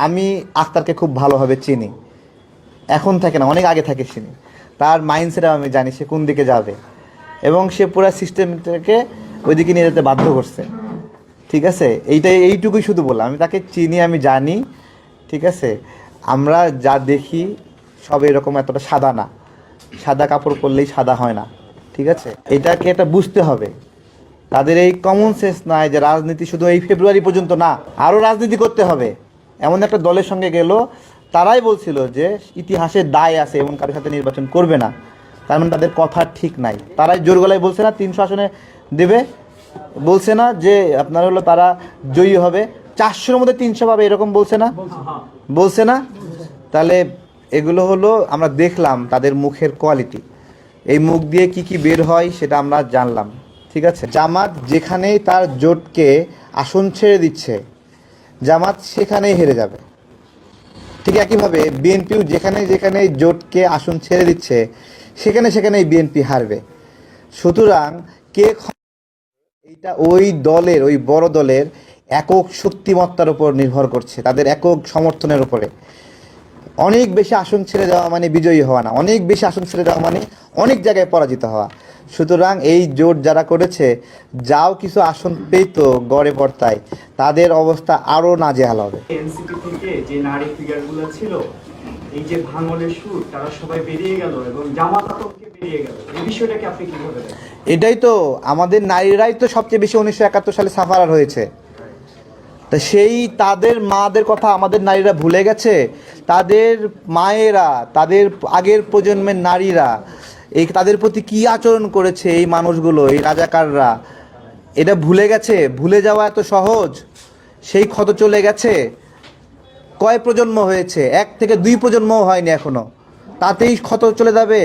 আমি আক্তারকে খুব ভালোভাবে চিনি, এখন থেকে না, অনেক আগে থেকে চিনি। তার মাইন্ডসেট আমি জানি সে কোন দিকে যাবে, এবং সে পুরো সিস্টেমটাকে ওই দিকে নিয়ে যেতে বাধ্য করছে। ঠিক আছে, এইটুকুই শুধু বললাম, আমি তাকে চিনি, আমি জানি। ঠিক আছে, আমরা যা দেখি সব এরকম এতটা সাদা না, সাদা কাপড় পরলেই সাদা হয় না। ঠিক আছে, এটাকে এটা বুঝতে হবে। তাদের এই কমন সেন্স নাই যে রাজনীতি শুধু এই ফেব্রুয়ারি পর্যন্ত না, আরও রাজনীতি করতে হবে। এমন একটা দলের সঙ্গে গেল, তারাই বলছিল যে ইতিহাসে দায় আছে এমন কারোর সাথে নির্বাচন করবে না, তার মানে তাদের কথা ঠিক নাই। তারাই জোর গলায় বলছে না 300 আসনে দেবে, বলছে না যে আপনার হলো তারা জয়ী হবে, 400-র মধ্যে 300 পাবে, এরকম বলছে না, বলছে না? তাহলে এগুলো হলো আমরা দেখলাম তাদের মুখের কোয়ালিটি, এই মুখ দিয়ে কি কি বের হয় সেটা আমরা জানলাম। ঠিক আছে, জামাত যেখানেই তার জোটকে আসন ছেড়ে দিচ্ছে, জামাত সেখানেই হেরে যাবে। ঠিক একইভাবে বিএনপিও যেখানে যেখানে জোটকে আসন ছেড়ে দিচ্ছে সেখানে সেখানেই বিএনপি হারবে। সুতরাং কে, এইটা ওই দলের, ওই বড় দলের একক শক্তিমত্তার উপর নির্ভর করছে, তাদের একক সমর্থনের উপরে। অনেক বেশি আসন ছেড়ে যাওয়া মানে বিজয়ী হওয়া না, অনেক বেশি আসন ছেড়ে যাওয়া মানে অনেক জায়গায় পরাজিত হওয়া। সুতরাং এই জোট যারা করেছে, যাও কিছু আসন পেতো গড়ে পড়তায়, তাদের অবস্থা আরও নাজেহাল হবে। এনসিপি থেকে যে নারী ফিগারগুলো ছিল, এই যে ভাঙনের সুর, তারা সবাই বেরিয়ে গেল এবং জামাত আতঙ্কে বেরিয়ে গেল, এই বিষয়টাকে আপনি কিভাবে দেখেন? এটাই তো, আমাদের নারীরাই তো সবচেয়ে বেশি 1971 সালে সাফারার হয়েছে। তা সেই তাদের মাদের কথা আমাদের নারীরা ভুলে গেছে? তাদের মায়েরা, তাদের আগের প্রজন্মের নারীরা এই তাদের প্রতি কী আচরণ করেছে এই মানুষগুলো, এই রাজাকাররা, এটা ভুলে গেছে? ভুলে যাওয়া এত সহজ? সেই ক্ষত চলে গেছে। কয় প্রজন্ম হয়েছে? 1 থেকে 2 প্রজন্মও হয়নি এখনো, তাতেই ক্ষত চলে যাবে?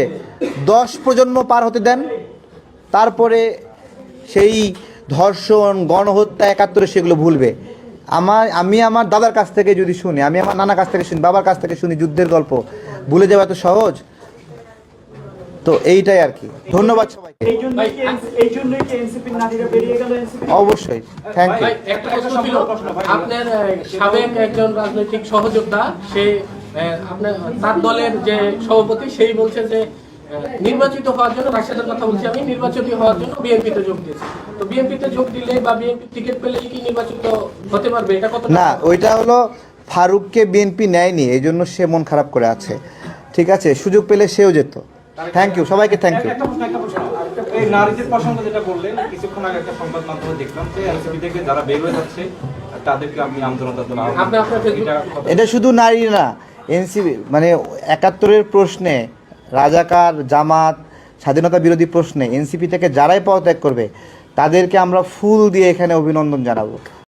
10 প্রজন্ম পার হতে দেন, তারপরে সেই ধর্ষণ, গণহত্যা 71-এ সেগুলো ভুলবে। আমি আমার দাদার কাছ থেকে যদি শুনি, আমি আমার নানার কাছ থেকে শুনি, বাবার কাছ থেকে শুনি যুদ্ধের গল্প, ভুলে যাওয়া এত সহজ? তো এইটাই আর কি। ধন্যবাদ সবাইকে। অবশ্যই, থ্যাংক ইউ। একটা প্রশ্ন ছিল, আপনার সাবেক একজন রাজনৈতিক সহযোদ্ধা, সে আপনার তার দলের যে সভাপতি, সেই বলছে যে নির্বাচিত হওয়ার জন্য, রাশিয়াদের কথা বলছি আমি, নির্বাচিত হওয়ার জন্য বিএনপিতে যোগ দিয়েছে। তো বিএনপিতে যোগ দিলে বা বিএনপি টিকিট পেলে কি নির্বাচিত হতে পারবে? এটা কত না, ওইটা হলো ফারুককে বিএনপি নেয়নি, এই জন্য সে মন খারাপ করে আছে। ঠিক আছে, সুযোগ পেলে সেও যেত। থ্যাংক ইউ সবাইকে, থ্যাংক ইউ। এই নারীদের প্রসঙ্গ যেটা বললেন, কিছুক্ষণ আগে একটা সংবাদ মাধ্যমে দেখলাম যে এনসিপি থেকে যারা বের হয়ে যাচ্ছে তাদেরকে আপনি আন্দোলনের জন্য এটা শুধু নারী না, এনসিপি মানে 71-এর প্রশ্নে, রাজাকার, জামাত, স্বাধীনতা বিরোধী প্রশ্নে এনসিপি থেকে যারাই পদত্যাগ করবে তাদেরকে আমরা ফুল দিয়ে এখানে অভিনন্দন জানাবো।